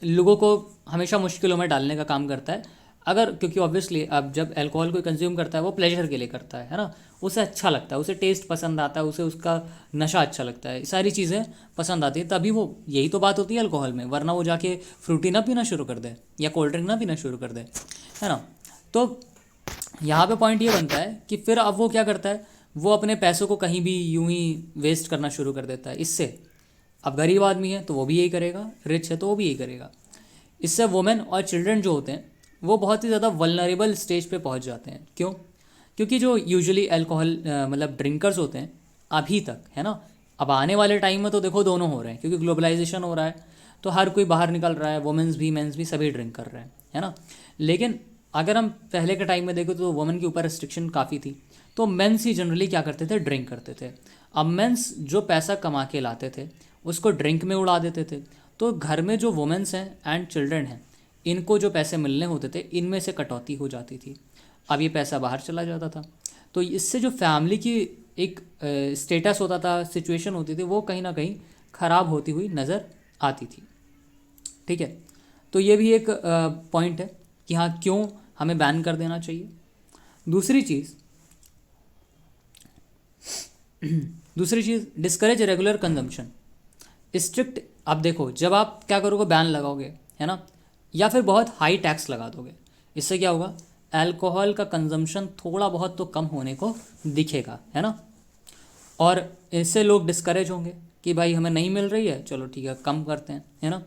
लोगों को हमेशा मुश्किलों में डालने का काम करता है, अगर क्योंकि ऑब्वियसली अब जब अल्कोहल को कंज्यूम करता है वो प्लेजर के लिए करता है ना, उसे अच्छा लगता है, उसे टेस्ट पसंद आता है, उसे उसका नशा अच्छा लगता है, सारी चीज़ें पसंद आती है, तभी वो, यही तो बात होती है अल्कोहल में, वरना वो जाके फ्रूटी ना पीना शुरू कर दे या कोल्ड ड्रिंक ना पीना शुरू कर दे, है ना। तो यहाँ पे पॉइंट ये बनता है कि फिर अब वो क्या करता है, वो अपने पैसों को कहीं भी यूं ही वेस्ट करना शुरू कर देता है। इससे अब गरीब आदमी है तो वो भी यही करेगा, रिच है तो वो भी यही करेगा। इससे वुमेन और चिल्ड्रन जो होते हैं वो बहुत ही ज़्यादा वल्नरेबल स्टेज पे पहुंच जाते हैं। क्यों? क्योंकि जो यूजुअली अल्कोहल मतलब ड्रिंकर्स होते हैं अभी तक, है ना, अब आने वाले टाइम में तो देखो दोनों हो रहे हैं, क्योंकि ग्लोबलाइजेशन हो रहा है तो हर कोई बाहर निकल रहा है, वुमेन्स भी मेंस भी सभी ड्रिंक कर रहे हैं, है ना। लेकिन अगर हम पहले के टाइम में देखें तो वुमेन के ऊपर रिस्ट्रिक्शन काफ़ी थी, तो मेंस ही जनरली क्या करते थे, ड्रिंक करते थे। अब मेंस जो पैसा कमा के लाते थे उसको ड्रिंक में उड़ा देते थे, तो घर में जो वुमेन्स हैं एंड चिल्ड्रन हैं इनको जो पैसे मिलने होते थे इनमें से कटौती हो जाती थी, अब ये पैसा बाहर चला जाता था। तो इससे जो फैमिली की एक स्टेटस होता था, सिचुएशन होती थी, वो कहीं ना कहीं ख़राब होती हुई नज़र आती थी। ठीक है, तो ये भी एक पॉइंट है कि हाँ क्यों हमें बैन कर देना चाहिए। दूसरी चीज़ डिस्करेज रेगुलर कंजम्पशन, स्ट्रिक्ट। अब देखो जब आप क्या करोगे, बैन लगाओगे, है ना, या फिर बहुत हाई टैक्स लगा दोगे, इससे क्या होगा, अल्कोहल का कंजम्पशन थोड़ा बहुत तो कम होने को दिखेगा, है ना, और इससे लोग डिस्करेज होंगे कि भाई हमें नहीं मिल रही है, चलो ठीक है कम करते हैं, है ना।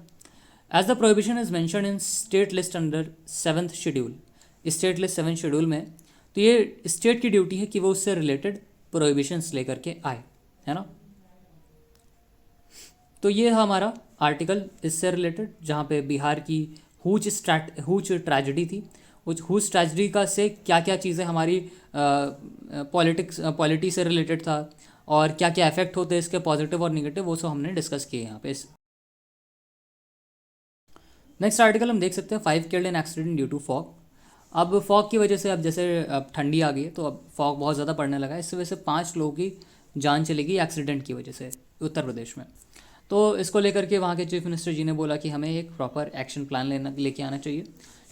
As the prohibition is mentioned in state list under 7th schedule, state list 7th schedule में, तो ये स्टेट की ड्यूटी है कि वो उससे रिलेटेड प्रोहिबिशंस लेकर के आए, है ना। तो ये हमारा आर्टिकल इससे रिलेटेड, जहाँ पे बिहार की हूच ट्रेजेडी थी, उस हूच ट्रेजेडी का से क्या क्या चीज़ें हमारी पॉलिटी से रिलेटेड था, और क्या क्या इफेक्ट होते हैं इसके पॉजिटिव और निगेटिव, वो सब हमने डिस्कस किए यहाँ पे। नेक्स्ट आर्टिकल हम देख सकते हैं 5 killed in accident due to fog. अब फॉग की वजह से, अब जैसे अब ठंडी आ गई है तो अब फॉग बहुत ज़्यादा पड़ने लगा है, इसकी वजह से 5 लोगों की जान चलेगी एक्सीडेंट की वजह से उत्तर प्रदेश में। तो इसको लेकर के वहाँ के चीफ मिनिस्टर जी ने बोला कि हमें एक प्रॉपर एक्शन प्लान लेके आना चाहिए,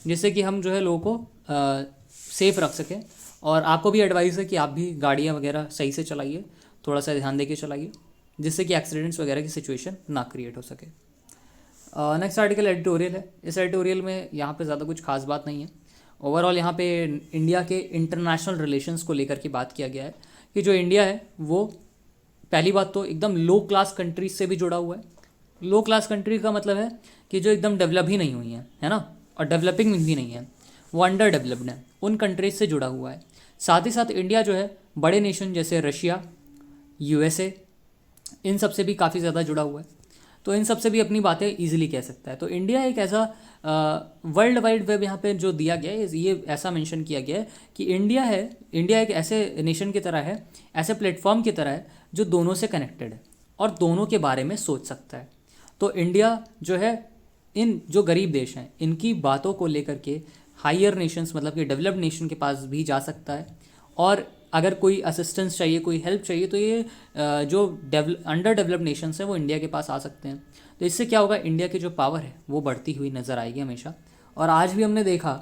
जिससे कि हम जो है लोगों को सेफ़ रख सकें। और आपको भी एडवाइस है कि आप भी गाड़ियाँ वगैरह सही से चलाइए, थोड़ा सा ध्यान दे के चलाइए, जिससे कि एक्सीडेंट्स वगैरह की सिचुएशन ना क्रिएट हो सके। नेक्स्ट आर्टिकल एडिटोरियल है। इस एडिटोरियल में यहाँ पे ज़्यादा कुछ खास बात नहीं है। ओवरऑल यहाँ पे इंडिया के इंटरनेशनल रिलेशंस को लेकर के बात किया गया है कि जो इंडिया है वो पहली बात तो एकदम लो क्लास कंट्रीज से भी जुड़ा हुआ है। लो क्लास कंट्री का मतलब है कि जो एकदम डेवलप ही नहीं हुई हैं, है ना, और डेवलपिंग भी नहीं है, वो अंडर डेवलप्ड है, उन कंट्रीज से जुड़ा हुआ है। साथ ही साथ इंडिया जो है बड़े नेशन जैसे रशिया, यूएसए, इन सब से भी काफ़ी ज़्यादा जुड़ा हुआ है, तो इन सब से भी अपनी बातें ईजिली कह सकता है। तो इंडिया एक ऐसा वर्ल्ड वाइड वेब यहाँ पे जो दिया गया है, ये ऐसा मेंशन किया गया है कि इंडिया एक ऐसे नेशन की तरह है, ऐसे प्लेटफॉर्म की तरह है जो दोनों से कनेक्टेड है और दोनों के बारे में सोच सकता है। तो इंडिया जो है इन जो गरीब देश हैं इनकी बातों को लेकर के हायर नेशंस मतलब कि डेवलप्ड नेशन के पास भी जा सकता है, और अगर कोई असिस्टेंस चाहिए, कोई हेल्प चाहिए, तो ये जो अंडर डेवलप्ड नेशंस हैं वो इंडिया के पास आ सकते हैं। तो इससे क्या होगा, इंडिया की जो पावर है वो बढ़ती हुई नज़र आएगी हमेशा। और आज भी हमने देखा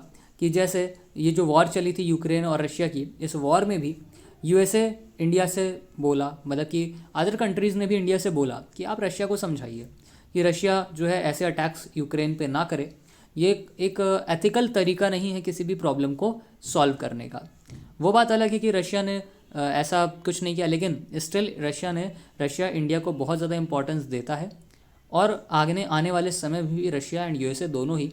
कि जैसे ये जो वॉर चली थी यूक्रेन और रशिया की, इस वॉर में भी यूएसए इंडिया से बोला, मतलब कि अदर कंट्रीज़ ने भी इंडिया से बोला कि आप रशिया को समझाइए कि रशिया जो है ऐसे अटैक्स यूक्रेन पे ना करे। ये एक एथिकल तरीका नहीं है किसी भी प्रॉब्लम को सॉल्व करने का। वो बात अलग है कि रशिया ने ऐसा कुछ नहीं किया, लेकिन स्टिल रशिया इंडिया को बहुत ज़्यादा इंपॉर्टेंस देता है, और आने वाले समय में भी रशिया एंड यूएसए दोनों ही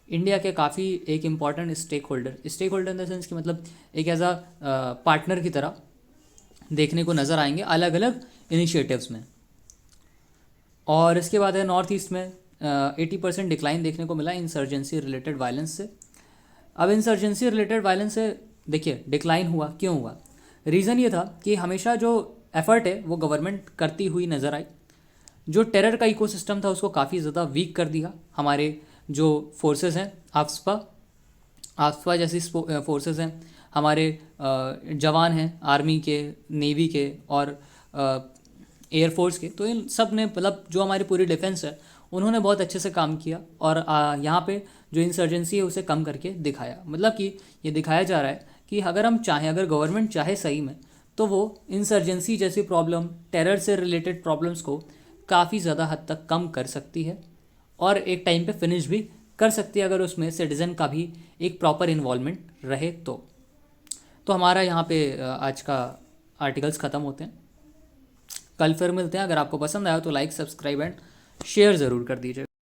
इंडिया के काफ़ी एक important stake holder in the sense कि मतलब एक एज अ पार्टनर की तरह देखने को नज़र आएंगे अलग अलग इनिशिएटिव्स में। और इसके बाद है नॉर्थ ईस्ट में 80% डिक्लाइन देखने को मिला इंसर्जेंसी रिलेटेड वायलेंस से। अब इंसर्जेंसी रिलेटेड वायलेंस से देखिए डिक्लाइन हुआ, क्यों हुआ? रीज़न ये था कि हमेशा जो एफर्ट है वो गवर्नमेंट करती हुई नज़र आई। जो टेरर का इकोसिस्टम था उसको काफ़ी ज़्यादा वीक कर दिया हमारे जो फोर्सेस हैं, आफ्सपा जैसी फोर्सेस हैं, हमारे जवान हैं आर्मी के, नेवी के और एयरफोर्स के। तो इन सब ने मतलब जो हमारी पूरी डिफेंस है उन्होंने बहुत अच्छे से काम किया, और यहाँ पे जो इंसर्जेंसी है उसे कम करके दिखाया। मतलब कि ये दिखाया जा रहा है कि अगर हम चाहें, अगर गवर्नमेंट चाहे सही में, तो वो इंसर्जेंसी जैसी प्रॉब्लम, टेरर से रिलेटेड प्रॉब्लम्स को काफ़ी ज़्यादा हद तक कम कर सकती है, और एक टाइम पे फिनिश भी कर सकती है अगर उसमें सिटीज़न का भी एक प्रॉपर इन्वॉल्वमेंट रहे तो हमारा यहाँ पे आज का आर्टिकल्स ख़त्म होते हैं। कल फिर मिलते हैं। अगर आपको पसंद आया तो लाइक, सब्सक्राइब एंड शेयर ज़रूर कर दीजिए।